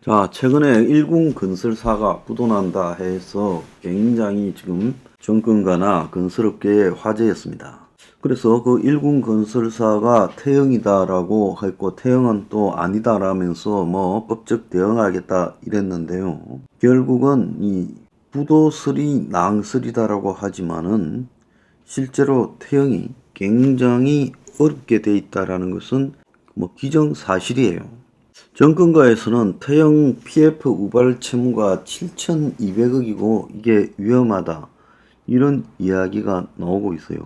자, 최근에 일군 건설사가 부도난다 해서 굉장히 지금 정권가나 건설업계의 화제였습니다. 그래서 그 일군 건설사가 태형이다라고 했고 태형은 또 아니다라면서 뭐 법적 대응하겠다 이랬는데요. 결국은 이 부도설이 낭설이다라고 하지만은 실제로 태형이 굉장히 어렵게 돼 있다라는 것은 뭐 기정사실이에요. 정권가에서는 태형 PF 우발 채무가 7,200억이고 이게 위험하다 이런 이야기가 나오고 있어요.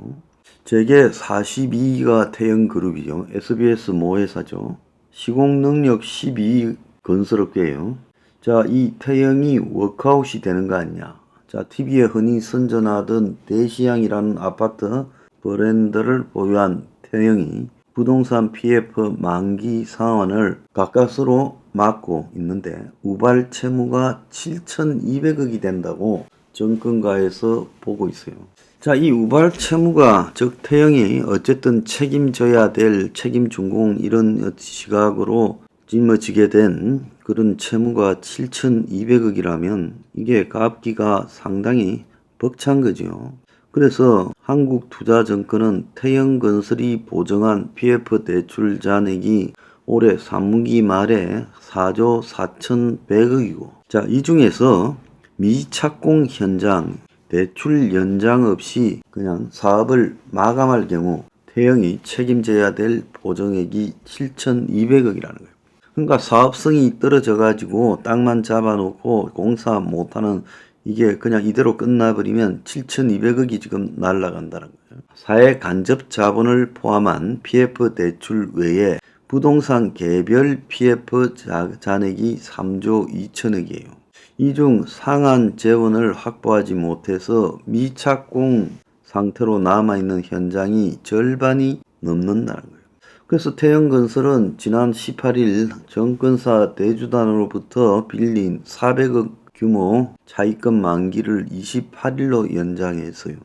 재계 42위가 태형그룹이죠. SBS 모회사죠. 시공능력 12위 건설업계예요. 자, 이 태형이 워크아웃이 되는 거 아니냐. 자, TV에 흔히 선전하던 대시양이라는 아파트 브랜드를 보유한 태형이 부동산 PF 만기 상환을 가까스로 막고 있는데 우발 채무가 7,200억이 된다고 정권가에서 보고 있어요. 자, 이 우발 채무가 즉 태형이 어쨌든 책임져야 될 책임 준공 이런 시각으로 짊어지게 된 그런 채무가 7,200억이라면 이게 갚기가 상당히 벅찬 거죠. 그래서 한국투자증권은 태형건설이 보정한 PF 대출 잔액이 올해 3분기 말에 4조 4,100억이고 자, 이 중에서 미착공 현장 대출 연장 없이 그냥 사업을 마감할 경우 태형이 책임져야 될 보정액이 7,200억이라는 거예요. 그러니까 사업성이 떨어져 가지고 땅만 잡아놓고 공사 못하는 이게 그냥 이대로 끝나버리면 7,200억이 지금 날아간다는 거예요. 사회 간접 자본을 포함한 PF 대출 외에 부동산 개별 PF 잔액이 3조 2천억이에요. 이 중 상한 재원을 확보하지 못해서 미착공 상태로 남아있는 현장이 절반이 넘는다는 거예요. 그래서 태형건설은 지난 18일 정권사 대주단으로부터 빌린 400억 규모 차입금 만기를 28일로 연장했어요.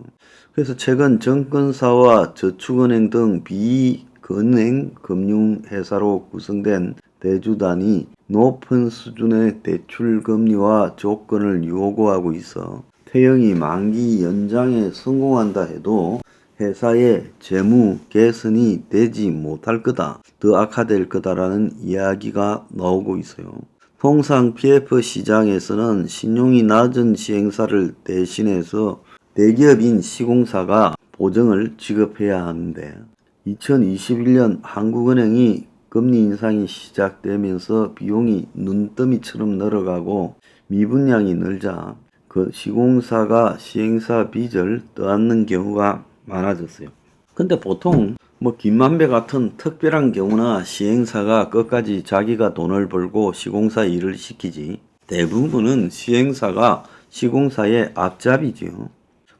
그래서 최근 정권사와 저축은행 등 비건행 금융회사로 구성된 대주단이 높은 수준의 대출 금리와 조건을 요구하고 있어 태형이 만기 연장에 성공한다 해도 회사의 재무 개선이 되지 못할 거다, 더 악화될 거다라는 이야기가 나오고 있어요. 통상 PF 시장에서는 신용이 낮은 시행사를 대신해서 대기업인 시공사가 보증을 지급해야 하는데 2021년 한국은행이 금리 인상이 시작되면서 비용이 눈더미처럼 늘어가고 미분양이 늘자 그 시공사가 시행사 빚을 떠안는 경우가 많아졌어요. 근데 보통 뭐 김만배 같은 특별한 경우나 시행사가 끝까지 자기가 돈을 벌고 시공사 일을 시키지 대부분은 시행사가 시공사의 앞잡이지요.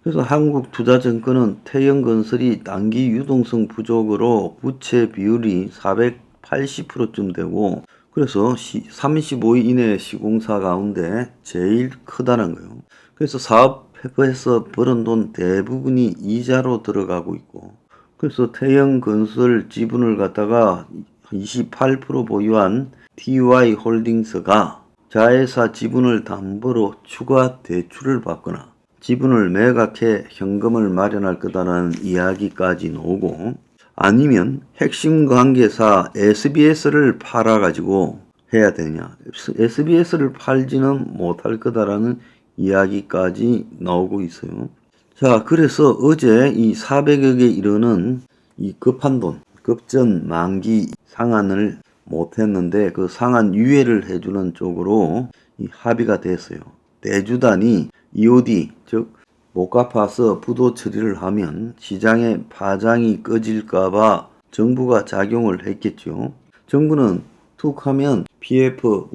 그래서 한국투자증권은 태형건설이 단기 유동성 부족으로 부채 비율이 480%쯤 되고 그래서 35위 이내 시공사 가운데 제일 크다는 거예요. 그래서 사업에서 벌은 돈 대부분이 이자로 들어가고 있고 그래서 태형건설 지분을 갖다가 28% 보유한 TY홀딩스가 자회사 지분을 담보로 추가 대출을 받거나 지분을 매각해 현금을 마련할 거다라는 이야기까지 나오고 아니면 핵심 관계사 SBS를 팔아가지고 해야 되냐. SBS를 팔지는 못할 거다라는 이야기까지 나오고 있어요. 자, 그래서 어제 이 400억에 이르는 이 급한 돈, 급전 만기 상환을 못했는데 그 상환 유예를 해주는 쪽으로 이 합의가 됐어요. 대주단이 EOD, 즉 못 갚아서 부도 처리를 하면 시장에 파장이 꺼질까봐 정부가 작용을 했겠죠. 정부는 툭 하면 PF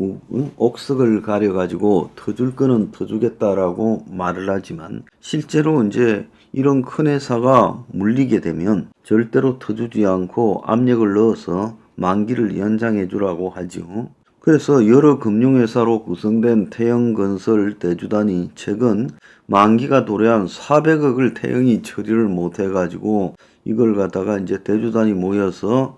옥석을 가려가지고 터줄 거는 터주겠다라고 말을 하지만 실제로 이제 이런 큰 회사가 물리게 되면 절대로 터주지 않고 압력을 넣어서 만기를 연장해 주라고 하죠. 그래서 여러 금융회사로 구성된 태형건설 대주단이 최근 만기가 도래한 400억을 태형이 처리를 못해가지고 이걸 갖다가 이제 대주단이 모여서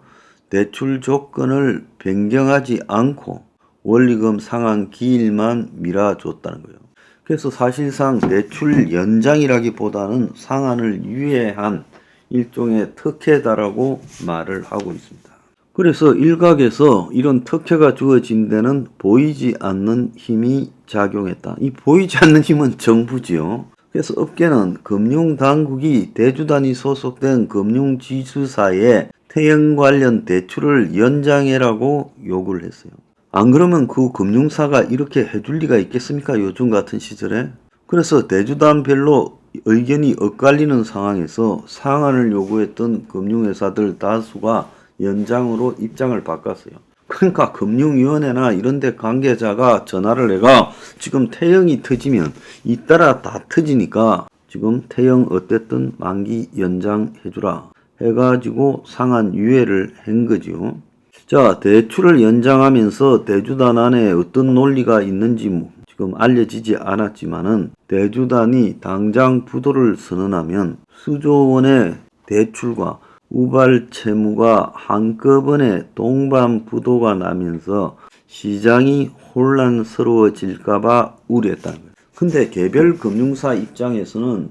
대출 조건을 변경하지 않고 원리금 상환 기일만 미뤄줬다는 거예요. 그래서 사실상 대출 연장이라기보다는 상환을 유예한 일종의 특혜다라고 말을 하고 있습니다. 그래서 일각에서 이런 특혜가 주어진 데는 보이지 않는 힘이 작용했다. 이 보이지 않는 힘은 정부지요. 그래서 업계는 금융당국이 대주단이 소속된 금융지주사에 태형 관련 대출을 연장해라고 요구를 했어요. 안 그러면 그 금융사가 이렇게 해줄 리가 있겠습니까? 요즘 같은 시절에. 그래서 대주단별로 의견이 엇갈리는 상황에서 상한을 요구했던 금융회사들 다수가 연장으로 입장을 바꿨어요. 그러니까 금융위원회나 이런데 관계자가 전화를 해가 지금 태형이 터지면 잇따라 다 터지니까 지금 태형 어쨌든 만기 연장해주라 해가지고 상한 유예를 한 거죠. 자, 대출을 연장하면서 대주단 안에 어떤 논리가 있는지 지금 알려지지 않았지만은 대주단이 당장 부도를 선언하면 수조 원의 대출과 우발 채무가 한꺼번에 동반 부도가 나면서 시장이 혼란스러워질까봐 우려했다는 거예요. 근데 개별 금융사 입장에서는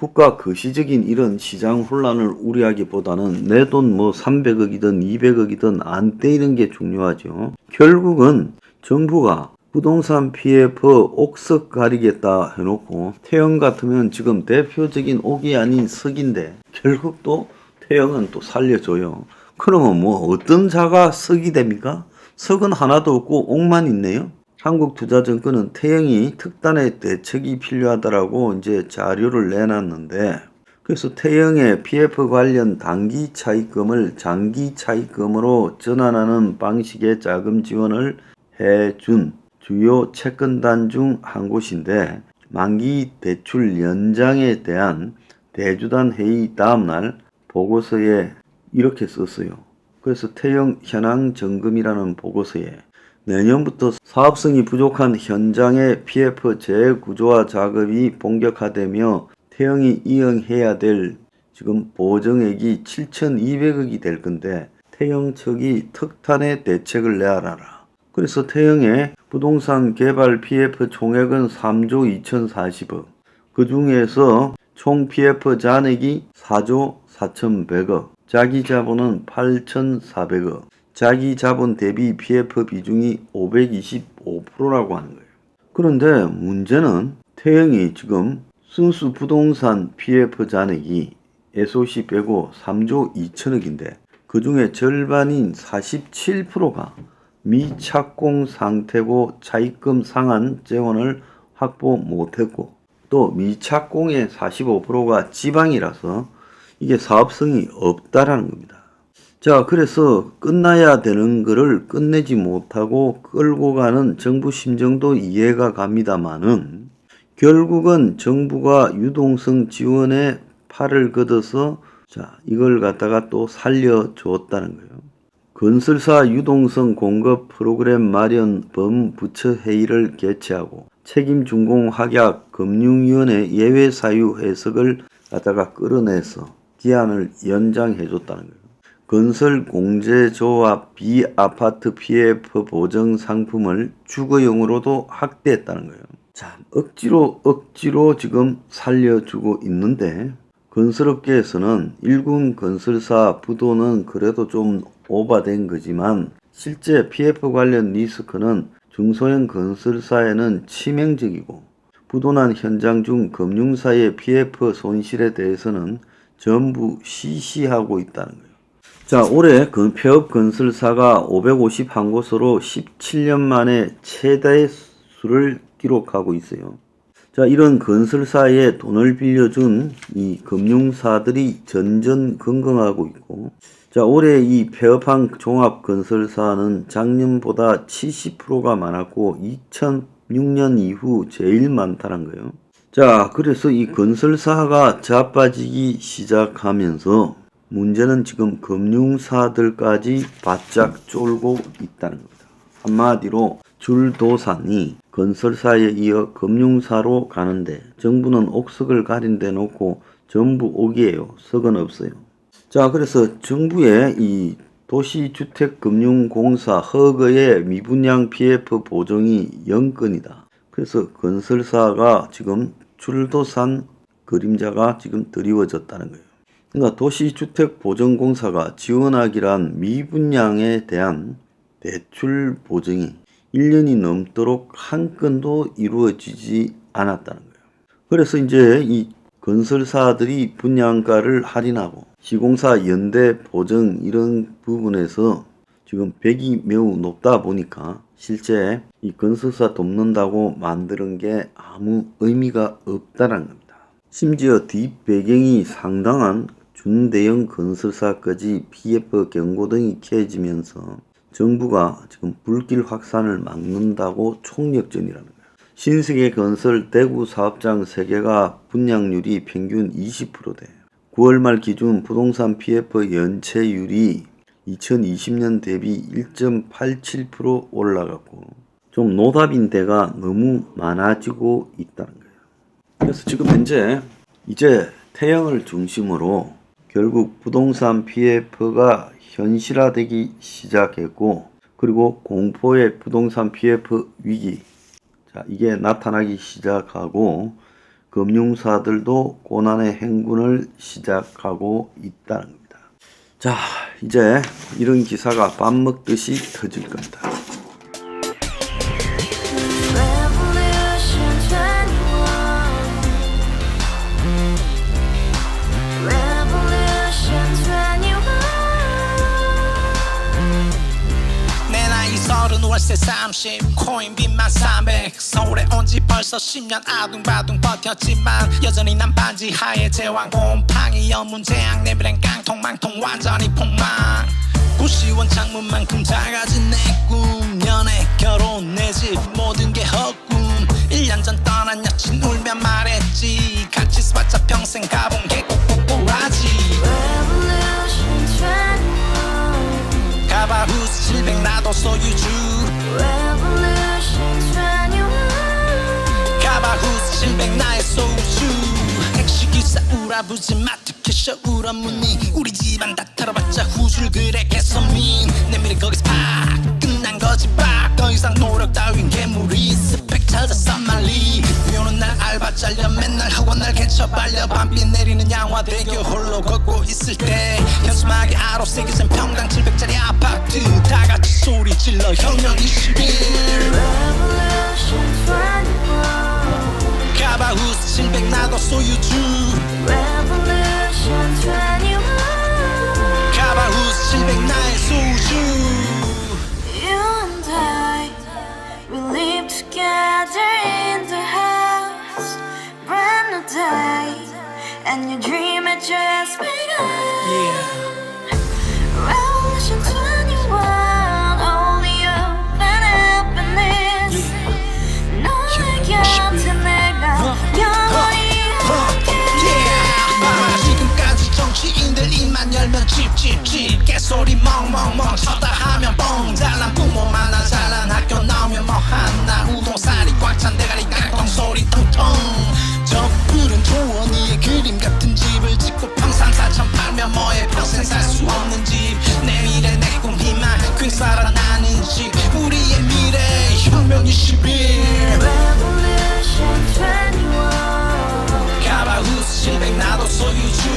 국가 거시적인 이런 시장 혼란을 우려하기보다는 내 돈 300억이든 200억이든 안 떼이는 게 중요하죠. 결국은 정부가 부동산 PF 옥석 가리겠다 해놓고 태형 같으면 지금 대표적인 옥이 아닌 석인데 결국 또 태형은 또 살려줘요. 그러면 어떤 자가 석이 됩니까? 석은 하나도 없고 옥만 있네요. 한국투자증권은 태형이 특단의 대책이 필요하다라고 이제 자료를 내놨는데 그래서 태형의 PF 관련 단기 차입금을 장기 차입금으로 전환하는 방식의 자금 지원을 해준 주요 채권단 중 한 곳인데 만기 대출 연장에 대한 대주단 회의 다음날 보고서에 이렇게 썼어요. 그래서 태형 현황 점검이라는 보고서에 내년부터 사업성이 부족한 현장의 PF 재구조화 작업이 본격화되며 태형이 이행해야 될 지금 보정액이 7,200억이 될 건데 태형 측이 특단의 대책을 내라라. 그래서 태형의 부동산 개발 PF 총액은 3조 2,040억. 그 중에서 총 PF 잔액이 4조 4,100억. 자기 자본은 8,400억. 자기 자본 대비 PF 비중이 525%라고 하는 거예요. 그런데 문제는 태형이 지금 순수 부동산 PF 잔액이 SOC 빼고 3조 2천억인데 그 중에 절반인 47%가 미착공 상태고 차입금 상환 재원을 확보 못했고 또 미착공의 45%가 지방이라서 이게 사업성이 없다라는 겁니다. 자, 그래서 끝나야 되는 거를 끝내지 못하고 끌고 가는 정부 심정도 이해가 갑니다만은 결국은 정부가 유동성 지원에 팔을 걷어서 이걸 갖다가 또 살려주었다는 거예요. 건설사 유동성 공급 프로그램 마련 범부처 회의를 개최하고 책임준공 확약 금융위원회 예외 사유 해석을 갖다가 끌어내서 기한을 연장해줬다는 거예요. 건설공제조합 비아파트 PF 보정 상품을 주거용으로도 확대했다는 거예요. 자, 억지로 지금 살려주고 있는데 건설업계에서는 일군 건설사 부도는 그래도 좀 오바된 거지만 실제 PF 관련 리스크는 중소형 건설사에는 치명적이고 부도난 현장 중 금융사의 PF 손실에 대해서는 전부 시시하고 있다는 거예요. 자, 올해 폐업 건설사가 551곳으로 17년 만에 최대 수를 기록하고 있어요. 자, 이런 건설사에 돈을 빌려준 이 금융사들이 전전긍긍하고 있고, 자, 올해 이 폐업한 종합건설사는 작년보다 70%가 많았고 2006년 이후 제일 많다는 거예요. 자, 그래서 이 건설사가 자빠지기 시작하면서 문제는 지금 금융사들까지 바짝 쫄고 있다는 겁니다. 한마디로 줄도산이 건설사에 이어 금융사로 가는데 정부는 옥석을 가린데 놓고 전부 옥이에요. 석은 없어요. 자, 그래서 정부의 이 도시주택금융공사 허그의 미분양 PF 보증이 0건이다. 그래서 건설사가 지금 출도산 그림자가 지금 드리워졌다는 거예요. 그러니까 도시주택보증공사가 지원하기란 미분양에 대한 대출 보증이 1년이 넘도록 한 건도 이루어지지 않았다는 거예요. 그래서 이제 이 건설사들이 분양가를 할인하고 시공사 연대 보증 이런 부분에서 지금 벽이 매우 높다 보니까 실제 이 건설사 돕는다고 만드는 게 아무 의미가 없다는 겁니다. 심지어 뒷배경이 상당한 준대형 건설사까지 PF 경고등이 켜지면서 정부가 지금 불길 확산을 막는다고 총력전이라는 거예요. 신세계 건설 대구 사업장 3개가 분양률이 평균 20%대. 9월 말 기준 부동산 PF 연체율이 2020년 대비 1.87% 올라갔고 좀 노답인 데가 너무 많아지고 있다는 거예요. 그래서 지금 현재 이제 태형을 중심으로 결국 부동산 PF가 현실화되기 시작했고 그리고 공포의 부동산 PF 위기 이게 나타나기 시작하고 금융사들도 고난의 행군을 시작하고 있다는 겁니다. 자, 이제 이런 기사가 밥 먹듯이 터질 겁니다. 월세 30 코인빚만 300 서울에 온지 벌써 10년 아둥바둥 버텼지만 여전히 난 반지 하에 제왕 곰팡이 연문제약 내비랑 깡통망통 완전히 폭망 고시원 창문만큼 작아진 내 꿈 연애 결혼 내 집 모든 게 헛꿈 1년 전 떠난 여친 울며 말했지 같이 살자 평생 가본 게 꼭꼭꼭하지 가바후스 700 나도 소유주 가바후스 700 나의 소유주 택시기사 우라부지 마트캐셔 울어문니 우리 집안 다 털어봤자 후줄 그래 개선민 내 미래 거기서 팍 끝난 거지 팍더 이상 노력 따윈 괴물이 스펙 찾아서 말리 비오는 날 알바 잘려 맨날 학원 날 개쳐 발려 밤비 내리는 양화대교 홀로 걷고 있을 때 현수막에 아로 새겨진 평당 700짜리 아파트 다같이 소리 질러 혁명 21 가바후스 700 나도 소유주 가바후스 700 나의 소유주 You and I, we live together in the house, brand new day, and your dream had just begun. Revolution 21, only open happiness. 너의 곁에 내가 영원히 함께. 지금까지 정치인들 입만 열면 찝찝찝 개소리 멍멍멍 쳤다 하면 뻥 잘난 부모 만나 잘난 학교 나오면 뭐 하나 우동살이 꽉 찬 대가리 깡통 소리 텅텅 저 푸른 초원위에 그림 같은 집을 짓고 평상사천 팔면 뭐해 평생 살 수 없는 집 내 미래 내 꿈 희망 퀸 살아나는 집 우리의 미래 혁명 21 Revolution 21. 가바후스 700 나도 소유주